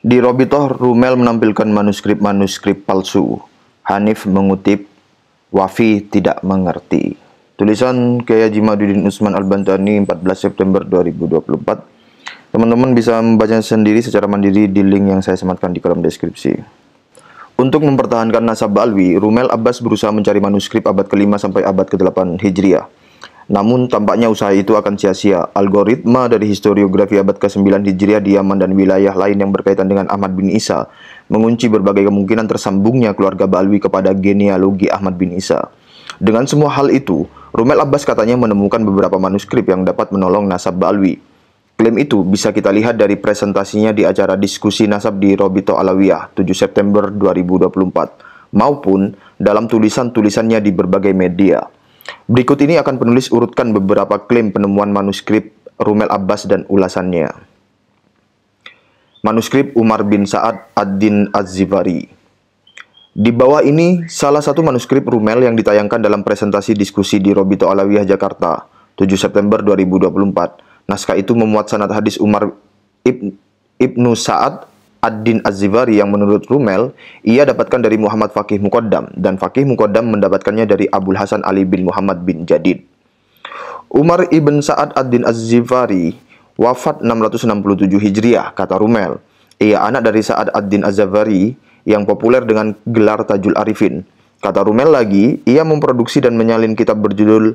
Di Robitoh, Rumel menampilkan manuskrip-manuskrip palsu. Hanif mengutip, Wafi tidak mengerti. Tulisan Kiai Haji Madudin Usman Al-Bantani 14 September 2024. Teman-teman bisa membaca sendiri secara mandiri di link yang saya sematkan di kolom deskripsi. Untuk mempertahankan nasab Ba'alwi, Rumel Abbas berusaha mencari manuskrip abad ke-5 sampai abad ke-8 Hijriah. Namun tampaknya usaha itu akan sia-sia. Algoritma dari historiografi abad ke-9 Hijriah di Yaman dan wilayah lain yang berkaitan dengan Ahmad bin Isa mengunci berbagai kemungkinan tersambungnya keluarga Ba'alwi kepada genealogi Ahmad bin Isa. Dengan semua hal itu, Rumel Abbas katanya menemukan beberapa manuskrip yang dapat menolong nasab Ba'alwi. Klaim itu bisa kita lihat dari presentasinya di acara diskusi nasab di Robitoh Alawiyah 7 September 2024 maupun dalam tulisan-tulisannya di berbagai media. Berikut ini akan penulis urutkan beberapa klaim penemuan manuskrip Rumel Abbas dan ulasannya. Manuskrip Umar bin Sa'ad ad-Din Az-Zifari. Di bawah ini salah satu manuskrip Rumel yang ditayangkan dalam presentasi diskusi di Robitoh Alawiyah Jakarta 7 September 2024. Naskah itu memuat sanad hadis Umar ibnu Sa'ad ad-Din Az-Zifari yang menurut Rumel ia dapatkan dari Muhammad Faqih Muqaddam dan Faqih Muqaddam mendapatkannya dari Abul Hasan Ali bin Muhammad bin Jadid. Umar ibn Sa'ad ad-Din Az-Zifari wafat 667 Hijriah, kata Rumel. Ia anak dari Sa'ad ad-Din Az-Zifari yang populer dengan gelar Tajul Arifin. Kata Rumel lagi, ia memproduksi dan menyalin kitab berjudul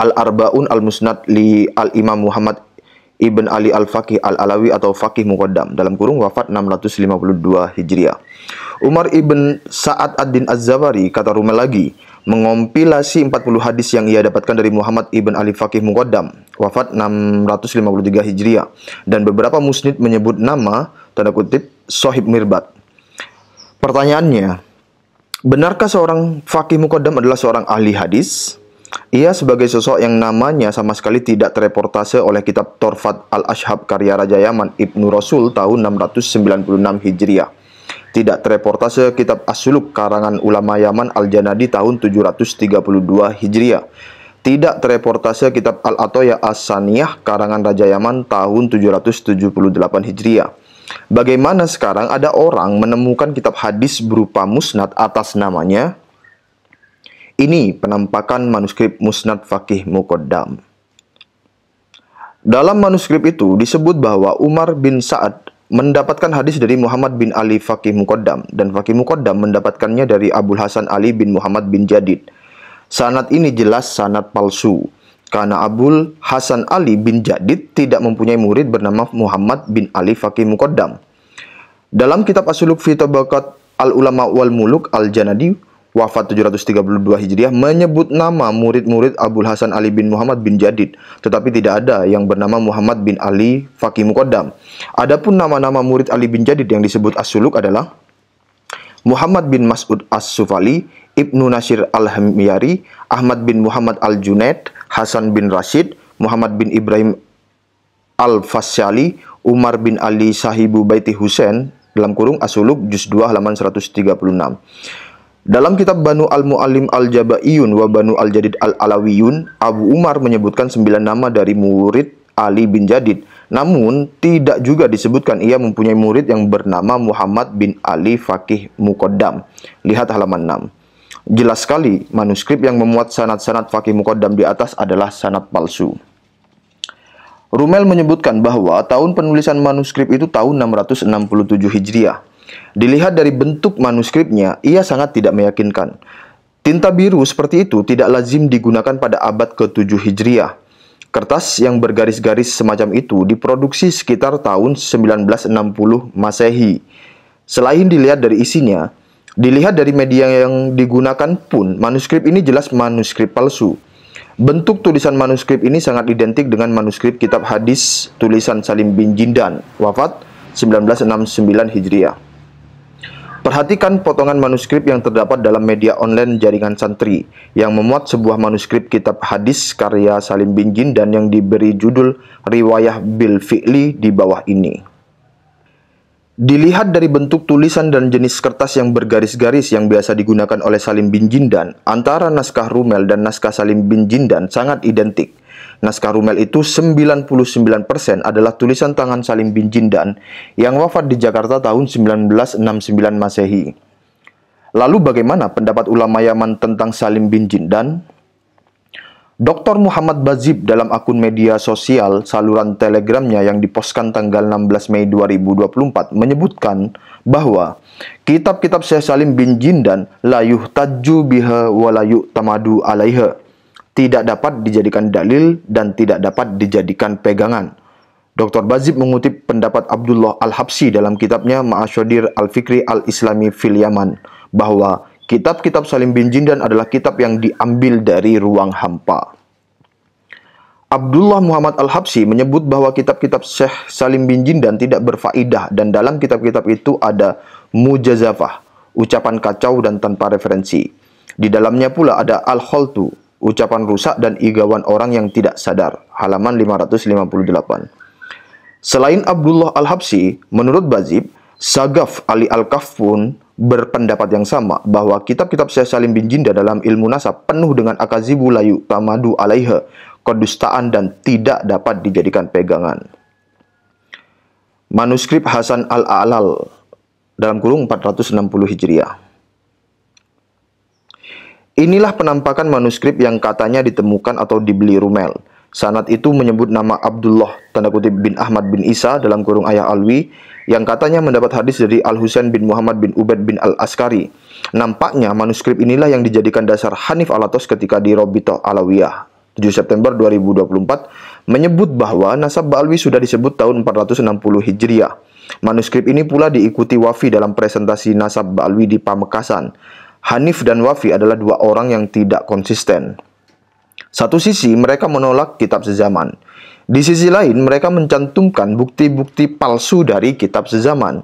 Al-Arba'un Al-Musnad li Al-Imam Muhammad Ibn Ali Al-Faqih Al-Alawi atau Faqih Muqaddam dalam kurung wafat 652 Hijriah. Umar ibn Sa'ad ad-Din Az-Zifari, kata Rumel lagi, mengompilasi 40 hadis yang ia dapatkan dari Muhammad Ibn Ali Faqih Muqaddam wafat 653 Hijriah dan beberapa musnid menyebut nama tanda kutip Sohib Mirbat. Pertanyaannya, benarkah seorang Faqih Muqaddam adalah seorang ahli hadis? Ia sebagai sosok yang namanya sama sekali tidak terreportase oleh kitab Torfat Al-Ashhab karya Raja Yaman Ibnu Rasul tahun 696 Hijriah. Tidak terreportase kitab As-Suluk karangan ulama Yaman Al-Janadi tahun 732 Hijriah. Tidak terreportase kitab Al-Atoya As-Saniyah karangan Raja Yaman tahun 778 Hijriah. Bagaimana sekarang ada orang menemukan kitab hadis berupa musnad atas namanya? Ini penampakan manuskrip Musnad Faqih Muqaddam. Dalam manuskrip itu disebut bahwa Umar bin Sa'ad mendapatkan hadis dari Muhammad bin Ali Faqih Muqaddam dan Faqih Muqaddam mendapatkannya dari Abul Hasan Ali bin Muhammad bin Jadid. Sanad ini jelas sanad palsu karena Abul Hasan Ali bin Jadid tidak mempunyai murid bernama Muhammad bin Ali Faqih Muqaddam. Dalam kitab As-Suluk fi Tabaqat Al-Ulama wal Muluk Al-Janadi wafat 732 Hijriah menyebut nama murid-murid Abul Hasan Ali bin Muhammad bin Jadid, tetapi tidak ada yang bernama Muhammad bin Ali Faqih Muqaddam. Adapun nama-nama murid Ali bin Jadid yang disebut As-Suluk adalah Muhammad bin Mas'ud As-Sufali, Ibnu Nasir Al-Himyari, Ahmad bin Muhammad Al-Junaid, Hasan bin Rashid, Muhammad bin Ibrahim Al-Fasyali, Umar bin Ali Sahibu Baiti Husain, dalam kurung As-Suluk juz 2 halaman 136. Dalam kitab Banu Al-Mu'allim Al-Jabaiyun wa Banu Al-Jadid Al-Alawiyun, Abu Umar menyebutkan 9 nama dari murid Ali bin Jadid. Namun, tidak juga disebutkan ia mempunyai murid yang bernama Muhammad bin Ali Faqih Muqaddam. Lihat halaman 6. Jelas sekali, manuskrip yang memuat sanad-sanad Faqih Muqaddam di atas adalah sanad palsu. Rumel menyebutkan bahwa tahun penulisan manuskrip itu tahun 667 Hijriah. Dilihat dari bentuk manuskripnya, ia sangat tidak meyakinkan. Tinta biru seperti itu tidak lazim digunakan pada abad ke-7 Hijriah. Kertas yang bergaris-garis semacam itu diproduksi sekitar tahun 1960 Masehi. Selain dilihat dari isinya, dilihat dari media yang digunakan pun, manuskrip ini jelas manuskrip palsu. Bentuk tulisan manuskrip ini sangat identik dengan manuskrip kitab hadis tulisan Salim bin Jindan, wafat 1969 Hijriah. Perhatikan potongan manuskrip yang terdapat dalam media online jaringan santri yang memuat sebuah manuskrip kitab hadis karya Salim bin Jindan yang diberi judul Riwayah bil Fi'li di bawah ini. Dilihat dari bentuk tulisan dan jenis kertas yang bergaris-garis yang biasa digunakan oleh Salim bin Jindan, antara naskah Rumel dan naskah Salim bin Jindan sangat identik. Naskah Rumel itu 99% adalah tulisan tangan Salim bin Jindan yang wafat di Jakarta tahun 1969 Masehi. Lalu bagaimana pendapat ulama Yaman tentang Salim bin Jindan? Dr. Muhammad Bazib dalam akun media sosial saluran telegramnya yang dipostkan tanggal 16 Mei 2024 menyebutkan bahwa kitab-kitab Syekh Salim bin Jindan la yuhtaju biha wa la yu'tamadu alaiha, tidak dapat dijadikan dalil dan tidak dapat dijadikan pegangan. Dr. Bazib mengutip pendapat Abdullah Al-Habsyi dalam kitabnya Ma'asyadir Al-Fikri Al-Islami fil Yaman bahwa kitab-kitab Salim bin Jindan adalah kitab yang diambil dari ruang hampa. Abdullah Muhammad Al-Habsyi menyebut bahwa kitab-kitab Syekh Salim bin Jindan tidak berfaedah dan dalam kitab-kitab itu ada mujazafah, ucapan kacau dan tanpa referensi. Di dalamnya pula ada al-kholtu, ucapan rusak dan igawan orang yang tidak sadar, halaman 558. Selain Abdullah Al-Habsyi, menurut Bazib, Sagaf Ali Al-Kaf pun berpendapat yang sama bahwa kitab-kitab Syekh Salim bin Jindan dalam ilmu nasab penuh dengan akazibu layu tamadu alaiha, kedustaan dan tidak dapat dijadikan pegangan. Manuskrip Hasan Al-A'lal dalam kurung 460 Hijriah. Inilah penampakan manuskrip yang katanya ditemukan atau dibeli Rumel. Sanad itu menyebut nama Abdullah tanda kutip bin Ahmad bin Isa dalam kurung Ayah Alwi yang katanya mendapat hadis dari Al-Husain bin Muhammad bin Ubaid bin Al-Askari. Nampaknya manuskrip inilah yang dijadikan dasar Hanif Alatos ketika di Robitoh Alawiyah 7 September 2024 menyebut bahwa nasab Ba'alwi sudah disebut tahun 460 Hijriah. Manuskrip ini pula diikuti Wafi dalam presentasi nasab Ba'alwi di Pamekasan. Hanif dan Wafi adalah dua orang yang tidak konsisten. Satu sisi mereka menolak kitab sezaman. Di sisi lain mereka mencantumkan bukti-bukti palsu dari kitab sezaman.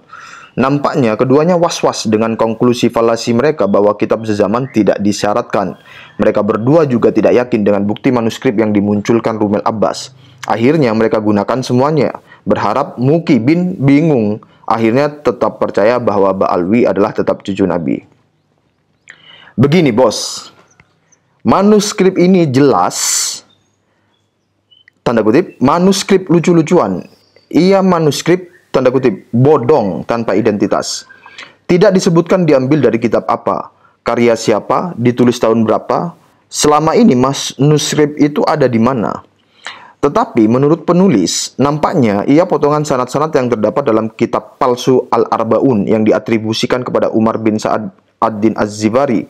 Nampaknya keduanya was-was dengan konklusi falasi mereka bahwa kitab sezaman tidak disyaratkan. Mereka berdua juga tidak yakin dengan bukti manuskrip yang dimunculkan Rumel Abbas. Akhirnya mereka gunakan semuanya, berharap Muki bin bingung. Akhirnya tetap percaya bahwa Ba'alwi adalah tetap cucu Nabi. Begini bos, manuskrip ini jelas, tanda kutip, manuskrip lucu-lucuan. Ia manuskrip, tanda kutip, bodong tanpa identitas. Tidak disebutkan diambil dari kitab apa, karya siapa, ditulis tahun berapa, selama ini manuskrip itu ada di mana. Tetapi menurut penulis, nampaknya ia potongan sanad-sanad yang terdapat dalam kitab palsu Al-Arbaun yang diatribusikan kepada Umar bin Sa'ad Ad-Din Az-Zibari,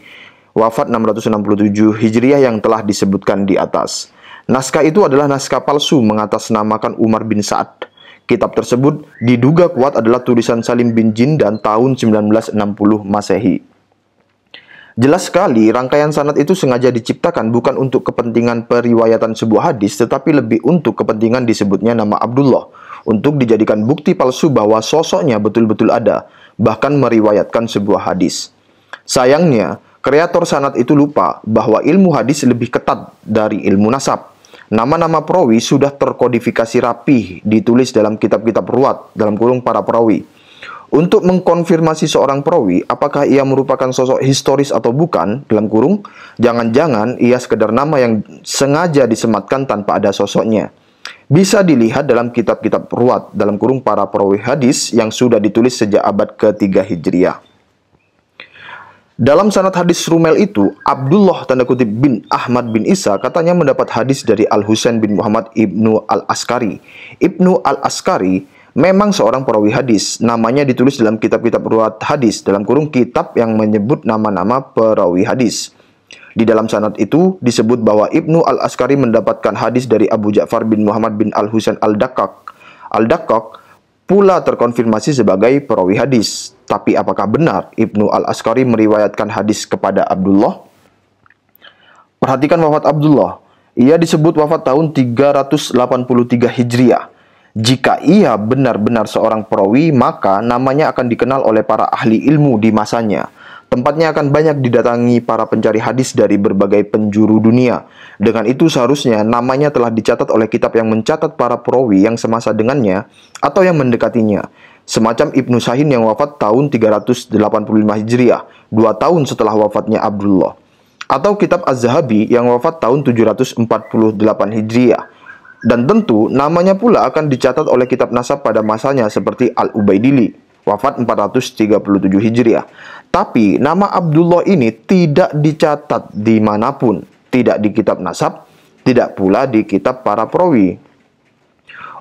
wafat 667 Hijriah yang telah disebutkan di atas. Naskah itu adalah naskah palsu mengatasnamakan Umar bin Sa'ad. Kitab tersebut diduga kuat adalah tulisan Salim bin Jindan tahun 1960 Masehi. Jelas sekali rangkaian sanad itu sengaja diciptakan bukan untuk kepentingan periwayatan sebuah hadis, tetapi lebih untuk kepentingan disebutnya nama Abdullah, untuk dijadikan bukti palsu bahwa sosoknya betul-betul ada, bahkan meriwayatkan sebuah hadis. Sayangnya, kreator sanad itu lupa bahwa ilmu hadis lebih ketat dari ilmu nasab. Nama-nama perawi sudah terkodifikasi rapih, ditulis dalam kitab-kitab ruwat, dalam kurung para perawi. Untuk mengkonfirmasi seorang perawi, apakah ia merupakan sosok historis atau bukan, dalam kurung, jangan-jangan ia sekedar nama yang sengaja disematkan tanpa ada sosoknya. Bisa dilihat dalam kitab-kitab ruwat, dalam kurung para perawi hadis yang sudah ditulis sejak abad ke-3 Hijriah. Dalam sanad hadis Rumel itu, Abdullah tanda kutip bin Ahmad bin Isa katanya mendapat hadis dari Al-Husain bin Muhammad Ibnu Al-Askari. Ibnu Al-Askari memang seorang perawi hadis. Namanya ditulis dalam kitab-kitab ruwat hadis, dalam kurung kitab yang menyebut nama-nama perawi hadis. Di dalam sanad itu disebut bahwa Ibnu Al-Askari mendapatkan hadis dari Abu Ja'far bin Muhammad bin Al-Husain Al-Daqqaq. Al-Daqqaq pula terkonfirmasi sebagai perawi hadis. Tapi apakah benar Ibnu Al-Askari meriwayatkan hadis kepada Abdullah? Perhatikan wafat Abdullah. Ia disebut wafat tahun 383 Hijriah. Jika ia benar-benar seorang perawi, maka namanya akan dikenal oleh para ahli ilmu di masanya. Tempatnya akan banyak didatangi para pencari hadis dari berbagai penjuru dunia. Dengan itu seharusnya namanya telah dicatat oleh kitab yang mencatat para perawi yang semasa dengannya atau yang mendekatinya. Semacam Ibnu Sahin yang wafat tahun 385 Hijriah, 2 tahun setelah wafatnya Abdullah. Atau kitab Az-Zahabi yang wafat tahun 748 Hijriah, Dan tentu namanya pula akan dicatat oleh kitab nasab pada masanya seperti Al-Ubaidili, wafat 437 Hijriah. Tapi nama Abdullah ini tidak dicatat dimanapun, tidak di kitab nasab, tidak pula di kitab para perawi.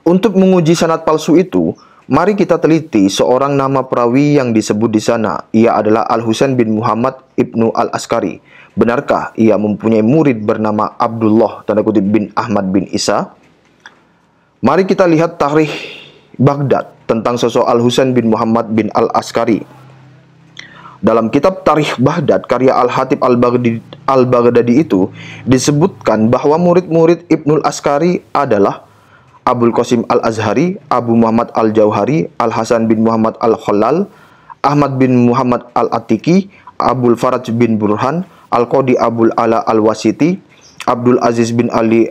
Untuk menguji sanad palsu itu, mari kita teliti seorang nama perawi yang disebut di sana. Ia adalah Al-Husain bin Muhammad ibnu Al-Askari. Benarkah ia mempunyai murid bernama Abdullah bin Ahmad bin Isa? Mari kita lihat Tarikh Baghdad tentang sosok Al-Husain bin Muhammad bin Al-Askari. Dalam kitab Tarikh Baghdad karya Al-Hatib Al-Baghdadi itu disebutkan bahwa murid-murid Ibnul Askari adalah Abul Qasim Al-Azhari, Abu Muhammad Al-Jauhari, Al-Hasan bin Muhammad Al-Khalal, Ahmad bin Muhammad Al-Atiki, Abul Faraj bin Burhan, Al-Qadi Abul Ala Al-Wasiti, Abdul Aziz bin Ali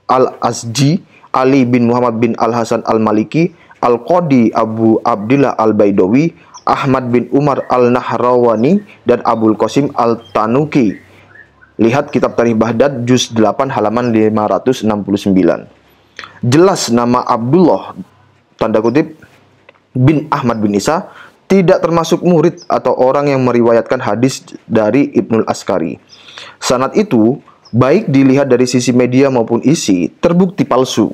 Al-Azji, Ali bin Muhammad bin Al-Hasan Al-Maliki, Al-Qadi Abu Abdillah Al-Baidawi, Ahmad bin Umar Al-Nahrawani, dan Abul Qasim Al-Tanuki. Lihat kitab Tarikh Baghdad juz 8 halaman 569. Jelas nama Abdullah bin Ahmad bin Isa tidak termasuk murid atau orang yang meriwayatkan hadis dari Ibnul Askari. Sanad itu baik dilihat dari sisi media maupun isi, terbukti palsu.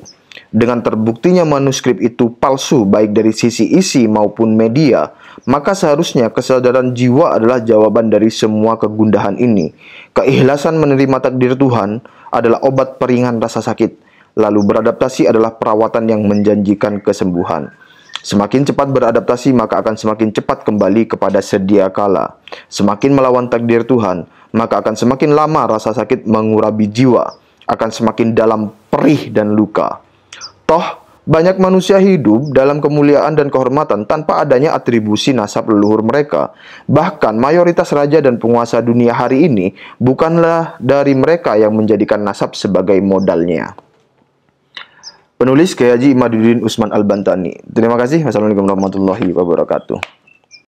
Dengan terbuktinya manuskrip itu palsu baik dari sisi isi maupun media, maka seharusnya kesadaran jiwa adalah jawaban dari semua kegundahan ini. Keikhlasan menerima takdir Tuhan adalah obat peringan rasa sakit, lalu beradaptasi adalah perawatan yang menjanjikan kesembuhan. Semakin cepat beradaptasi, maka akan semakin cepat kembali kepada sedia kala. Semakin melawan takdir Tuhan, maka akan semakin lama rasa sakit mengurabi jiwa, akan semakin dalam perih dan luka. Toh, banyak manusia hidup dalam kemuliaan dan kehormatan tanpa adanya atribusi nasab leluhur mereka. Bahkan mayoritas raja dan penguasa dunia hari ini bukanlah dari mereka yang menjadikan nasab sebagai modalnya. Penulis Kiai Haji Imaduddin Usman Al-Bantani. Terima kasih. Wassalamualaikum warahmatullahi wabarakatuh.